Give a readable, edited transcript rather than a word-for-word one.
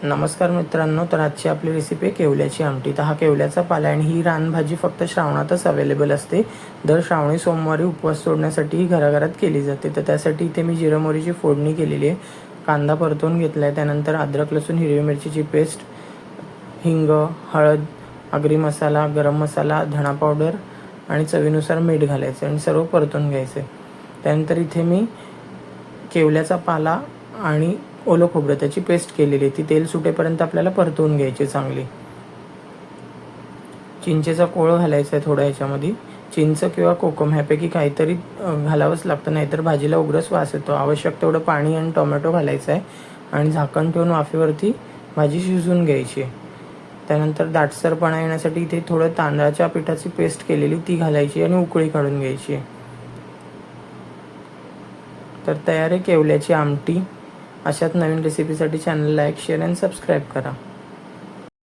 नमस्कार मित्रांनो, तर आजची आपली रेसिपी आहे केवल्याची आमटी। तर हा केवल्याचा पाला आणि ही रानभाजी फक्त श्रावणातच अवेलेबल असते। दर श्रावणी सोमवारी उपवास सोडण्यासाठी ही घराघरात केली जाते। तर त्यासाठी इथे मी जिरं मोहरीची फोडणी केलेली आहे, कांदा परतून घेतला आहे, त्यानंतर अद्रक लसूण हिरवी मिरचीची पेस्ट, हिंग, हळद, आगरी मसाला, गरम मसाला, धणा पावडर आणि चवीनुसार मीठ घालायचं आणि सर्व परतून घ्यायचं। त्यानंतर इथे मी केवल्याचा पाला आणि ओलं खोबरं त्याची पेस्ट केलेली आहे, ती तेल सुटेपर्यंत आपल्याला परतवून घ्यायची चांगली। चिंचेचा कोळ घालायचा आहे थोडा याच्यामध्ये, चिंच किंवा कोकम ह्यापैकी काहीतरी घालावंच लागतं, नाहीतर भाजीला उग्रच वास येतो। आवश्यक तेवढं पाणी आणि टोमॅटो घालायचं आहे आणि झाकण ठेवून वाफेवरती भाजी शिजवून घ्यायची। त्यानंतर दाटसरपणा येण्यासाठी इथे थोडं तांदळाच्या पिठाची पेस्ट केलेली ती घालायची आणि उकळी काढून घ्यायची। तर तयार आहे केवल्याची आमटी। अशाच नवीन रेसिपीसाठी चॅनल लाईक, शेअर आणि सबस्क्राईब करा।